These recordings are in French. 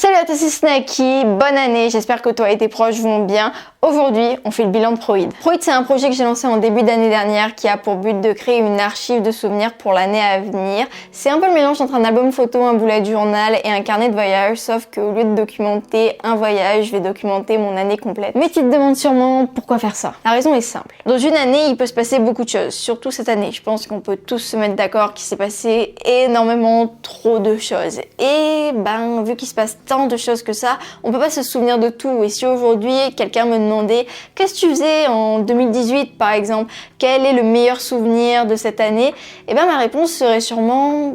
Salut à tous, c'est Snacky, bonne année, j'espère que toi et tes proches vont bien. Aujourd'hui, on fait le bilan de Proid. Proid, c'est un projet que j'ai lancé en début d'année dernière qui a pour but de créer une archive de souvenirs pour l'année à venir. C'est un peu le mélange entre un album photo, un bullet journal et un carnet de voyage, sauf qu'au lieu de documenter un voyage, je vais documenter mon année complète. Mais tu te demandes sûrement pourquoi faire ça. La raison est simple. Dans une année, il peut se passer beaucoup de choses, surtout cette année. Je pense qu'on peut tous se mettre d'accord qu'il s'est passé énormément trop de choses. Et vu qu'il se passe tant de choses que ça, on peut pas se souvenir de tout. Et si aujourd'hui, quelqu'un me demandait qu'est-ce que tu faisais en 2018 par exemple, quel est le meilleur souvenir de cette année, et ma réponse serait sûrement...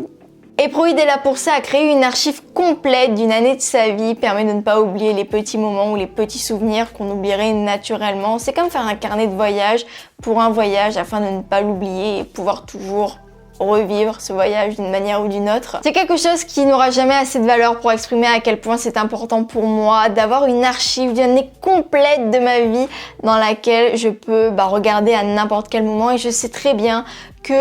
Et Proid est là pour ça, à créer une archive complète d'une année de sa vie, permet de ne pas oublier les petits moments ou les petits souvenirs qu'on oublierait naturellement. C'est comme faire un carnet de voyage pour un voyage afin de ne pas l'oublier et pouvoir toujours revivre ce voyage d'une manière ou d'une autre. C'est quelque chose qui n'aura jamais assez de valeur pour exprimer à quel point c'est important pour moi d'avoir une archive d'une année complète de ma vie dans laquelle je peux regarder à n'importe quel moment, et je sais très bien que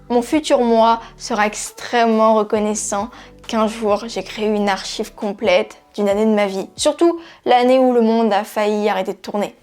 mon futur moi sera extrêmement reconnaissant qu'un jour j'ai créé une archive complète d'une année de ma vie. Surtout l'année où le monde a failli arrêter de tourner.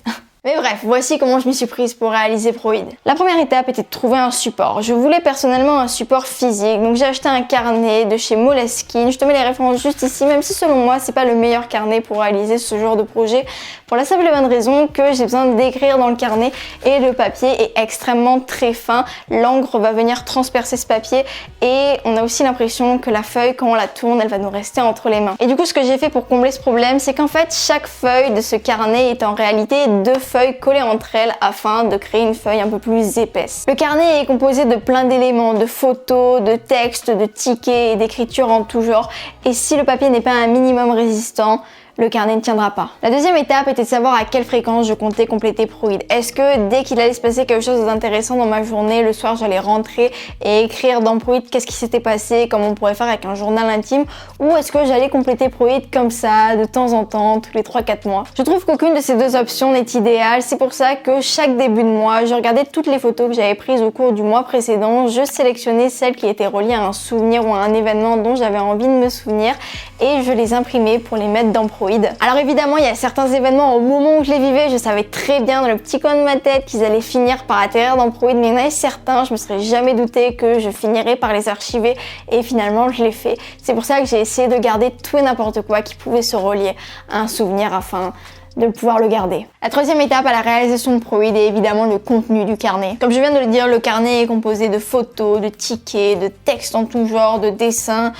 Mais bref, voici comment je m'y suis prise pour réaliser Proid. La première étape était de trouver un support. Je voulais personnellement un support physique, donc j'ai acheté un carnet de chez Moleskine. Je te mets les références juste ici, même si selon moi c'est pas le meilleur carnet pour réaliser ce genre de projet, pour la simple et bonne raison que j'ai besoin d'écrire dans le carnet et le papier est extrêmement très fin. L'encre va venir transpercer ce papier et on a aussi l'impression que la feuille, quand on la tourne, elle va nous rester entre les mains. Et du coup, ce que j'ai fait pour combler ce problème, c'est qu'en fait, chaque feuille de ce carnet est en réalité deux feuilles collées entre elles afin de créer une feuille un peu plus épaisse. Le carnet est composé de plein d'éléments, de photos, de textes, de tickets et d'écritures en tout genre. Et si le papier n'est pas un minimum résistant, le carnet ne tiendra pas. La deuxième étape était de savoir à quelle fréquence je comptais compléter Proid. Est-ce que dès qu'il allait se passer quelque chose d'intéressant dans ma journée, le soir j'allais rentrer et écrire dans Proid qu'est-ce qui s'était passé, comme on pourrait faire avec un journal intime, ou est-ce que j'allais compléter Proid comme ça, de temps en temps, tous les 3-4 mois. Je trouve qu'aucune de ces deux options n'est idéale, c'est pour ça que chaque début de mois, je regardais toutes les photos que j'avais prises au cours du mois précédent, je sélectionnais celles qui étaient reliées à un souvenir ou à un événement dont j'avais envie de me souvenir et je les imprimais pour les mettre dans Proid. Alors évidemment, il y a certains événements, au moment où je les vivais, je savais très bien dans le petit coin de ma tête qu'ils allaient finir par atterrir dans Proid, mais il y en avait certains, je me serais jamais douté que je finirais par les archiver et finalement je l'ai fait. C'est pour ça que j'ai essayé de garder tout et n'importe quoi qui pouvait se relier à un souvenir afin de pouvoir le garder. La troisième étape à la réalisation de Proid est évidemment le contenu du carnet. Comme je viens de le dire, le carnet est composé de photos, de tickets, de textes en tout genre, de dessins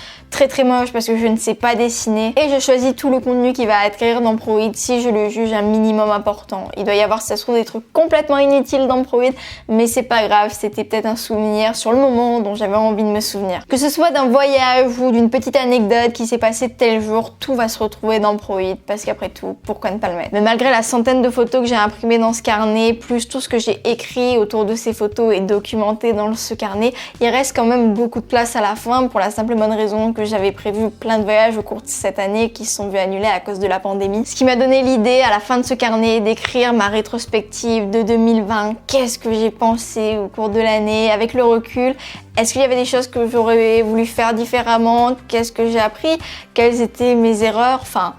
très moches parce que je ne sais pas dessiner, et je choisis tout le contenu qui va être dans Proid si je le juge un minimum important. Il doit y avoir, si ça se trouve, des trucs complètement inutiles dans Proid, mais c'est pas grave, c'était peut-être un souvenir sur le moment dont j'avais envie de me souvenir. Que ce soit d'un voyage ou d'une petite anecdote qui s'est passée tel jour, tout va se retrouver dans Proid parce qu'après tout, pourquoi ne pas le mettre? Mais malgré la centaine de photos que j'ai imprimées dans ce carnet, plus tout ce que j'ai écrit autour de ces photos et documenté dans ce carnet, il reste quand même beaucoup de place à la fin pour la simple et bonne raison que j'avais prévu plein de voyages au cours de cette année qui se sont vus annulés à cause de la pandémie. Ce qui m'a donné l'idée à la fin de ce carnet d'écrire ma rétrospective de 2020. Qu'est-ce que j'ai pensé au cours de l'année avec le recul? Est-ce qu'il y avait des choses que j'aurais voulu faire différemment? Qu'est-ce que j'ai appris? Quelles étaient mes erreurs? Enfin,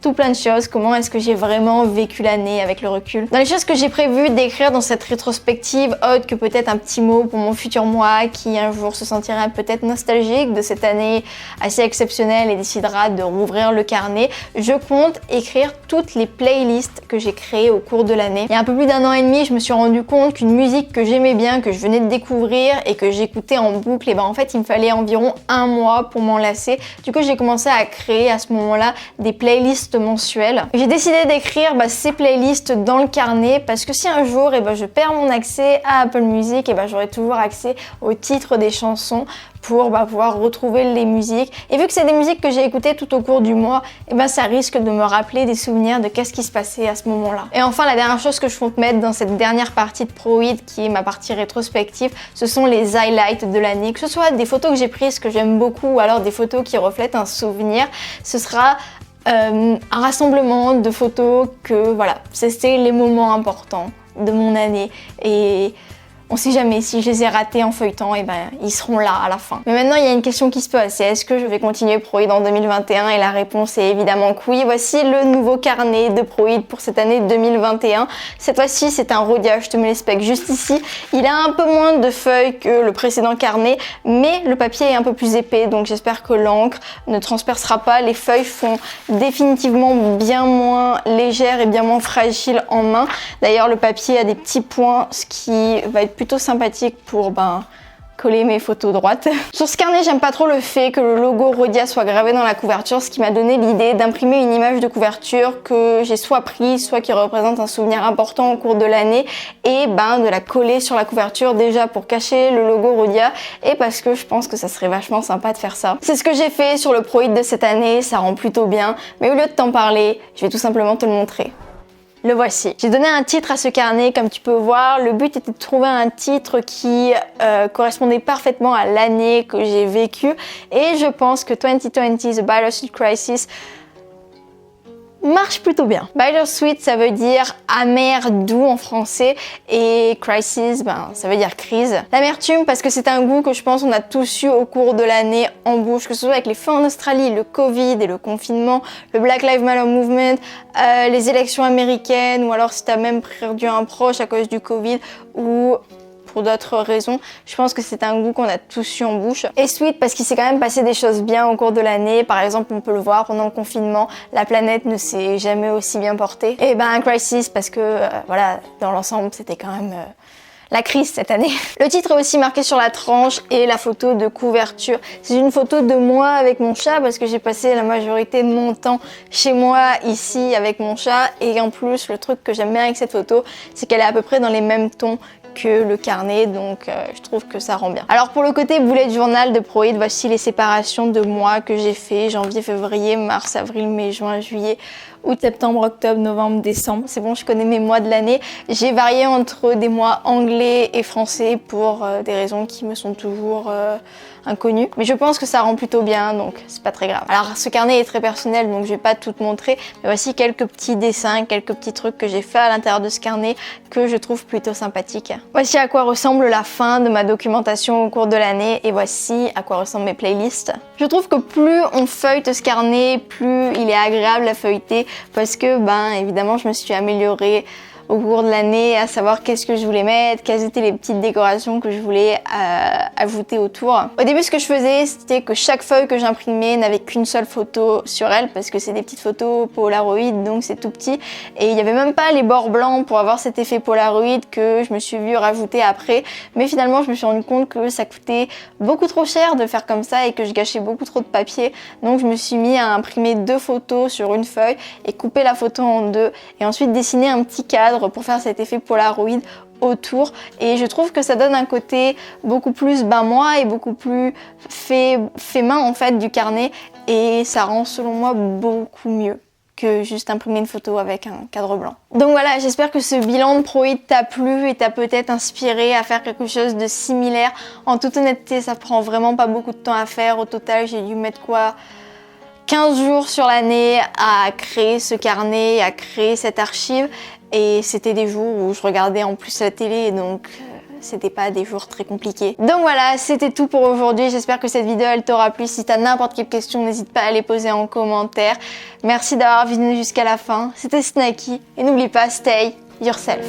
tout plein de choses. Comment est-ce que j'ai vraiment vécu l'année avec le recul? Dans les choses que j'ai prévu d'écrire dans cette rétrospective, autre que peut-être un petit mot pour mon futur moi qui un jour se sentira peut-être nostalgique de cette année assez exceptionnelle et décidera de rouvrir le carnet, je compte écrire toutes les playlists que j'ai créées au cours de l'année. Il y a un peu plus d'un an et demi, je me suis rendu compte qu'une musique que j'aimais bien, que je venais de découvrir et que j'écoutais en boucle, et en fait il me fallait environ un mois pour m'en lasser. Du coup j'ai commencé à créer à ce moment-là des playlists mensuelles. J'ai décidé d'écrire ces playlists dans le carnet parce que si un jour je perds mon accès à Apple Music, j'aurai toujours accès au titre des chansons pour pouvoir retrouver les musiques. Et vu que c'est des musiques que j'ai écoutées tout au cours du mois, ça risque de me rappeler des souvenirs de qu'est-ce qui se passait à ce moment-là. Et enfin, la dernière chose que je compte mettre dans cette dernière partie de Proid, qui est ma partie rétrospective, ce sont les highlights de l'année. Que ce soit des photos que j'ai prises que j'aime beaucoup ou alors des photos qui reflètent un souvenir, ce sera un rassemblement de photos que c'était les moments importants de mon année. Et on sait jamais, si je les ai ratés en feuilletant, et ben ils seront là à la fin. Mais maintenant il y a une question qui se pose, c'est est-ce que je vais continuer Proid en 2021? Et la réponse est évidemment que oui. Voici le nouveau carnet de Proid pour cette année 2021. Cette fois-ci c'est un Rhodia, je te mets les specs juste ici. Il a un peu moins de feuilles que le précédent carnet, mais le papier est un peu plus épais, donc j'espère que l'encre ne transpercera pas. Les feuilles font définitivement bien moins légères et bien moins fragiles en main. D'ailleurs le papier a des petits points, ce qui va être plutôt sympathique pour coller mes photos droites. Sur ce carnet, j'aime pas trop le fait que le logo Rhodia soit gravé dans la couverture, ce qui m'a donné l'idée d'imprimer une image de couverture que j'ai soit prise, soit qui représente un souvenir important au cours de l'année, et de la coller sur la couverture déjà pour cacher le logo Rhodia et parce que je pense que ça serait vachement sympa de faire ça. C'est ce que j'ai fait sur le Proid de cette année, ça rend plutôt bien, mais au lieu de t'en parler, je vais tout simplement te le montrer. Le voici. J'ai donné un titre à ce carnet, comme tu peux voir. Le but était de trouver un titre qui correspondait parfaitement à l'année que j'ai vécue. Et je pense que 2020 The Bittersweet Crisis marche plutôt bien. Bittersweet, ça veut dire amer, doux en français, et crisis, ça veut dire crise. L'amertume parce que c'est un goût que je pense on a tous eu au cours de l'année en bouche, que ce soit avec les feux en Australie, le Covid et le confinement, le Black Lives Matter Movement, les élections américaines, ou alors si t'as même perdu un proche à cause du Covid, ou pour d'autres raisons. Je pense que c'est un goût qu'on a tous eu en bouche. Et sweet parce qu'il s'est quand même passé des choses bien au cours de l'année. Par exemple, on peut le voir pendant le confinement, la planète ne s'est jamais aussi bien portée. Et crisis parce que voilà, dans l'ensemble, c'était quand même la crise cette année. Le titre est aussi marqué sur la tranche et la photo de couverture. C'est une photo de moi avec mon chat parce que j'ai passé la majorité de mon temps chez moi ici avec mon chat, et en plus le truc que j'aime bien avec cette photo, c'est qu'elle est à peu près dans les mêmes tons que le carnet, donc je trouve que ça rend bien. Alors pour le côté bullet journal de Proid, voici les séparations de mois que j'ai fait: janvier, février, mars, avril, mai, juin, juillet, août, septembre, octobre, novembre, décembre. C'est bon, je connais mes mois de l'année. J'ai varié entre des mois anglais et français pour des raisons qui me sont toujours inconnues. Mais je pense que ça rend plutôt bien, donc c'est pas très grave. Alors ce carnet est très personnel, donc je vais pas tout te montrer, mais voici quelques petits dessins, quelques petits trucs que j'ai fait à l'intérieur de ce carnet que je trouve plutôt sympathiques. Voici à quoi ressemble la fin de ma documentation au cours de l'année, et voici à quoi ressemblent mes playlists. Je trouve que plus on feuillete ce carnet, plus il est agréable à feuilleter, parce que évidemment je me suis améliorée au cours de l'année à savoir qu'est-ce que je voulais mettre, quelles étaient les petites décorations que je voulais ajouter autour. Au début, ce que je faisais, c'était que chaque feuille que j'imprimais n'avait qu'une seule photo sur elle, parce que c'est des petites photos Polaroid, donc c'est tout petit, et il n'y avait même pas les bords blancs pour avoir cet effet Polaroid que je me suis vue rajouter après. Mais finalement, je me suis rendu compte que ça coûtait beaucoup trop cher de faire comme ça et que je gâchais beaucoup trop de papier, donc je me suis mis à imprimer 2 photos sur une feuille et couper la photo en 2, et ensuite dessiner un petit cadre pour faire cet effet Polaroid autour, et je trouve que ça donne un côté beaucoup plus moi et beaucoup plus fait main en fait du carnet, et ça rend selon moi beaucoup mieux que juste imprimer une photo avec un cadre blanc. Donc voilà, j'espère que ce bilan de Proid t'a plu et t'a peut-être inspiré à faire quelque chose de similaire. En toute honnêteté, ça prend vraiment pas beaucoup de temps à faire. Au total, j'ai dû mettre 15 jours sur l'année à créer ce carnet, à créer cette archive, et c'était des jours où je regardais en plus la télé, donc c'était pas des jours très compliqués. Donc voilà, c'était tout pour aujourd'hui. J'espère que cette vidéo elle t'aura plu. Si t'as n'importe quelle question, n'hésite pas à les poser en commentaire. Merci d'avoir visionné jusqu'à la fin. C'était Snacky, et n'oublie pas, stay yourself.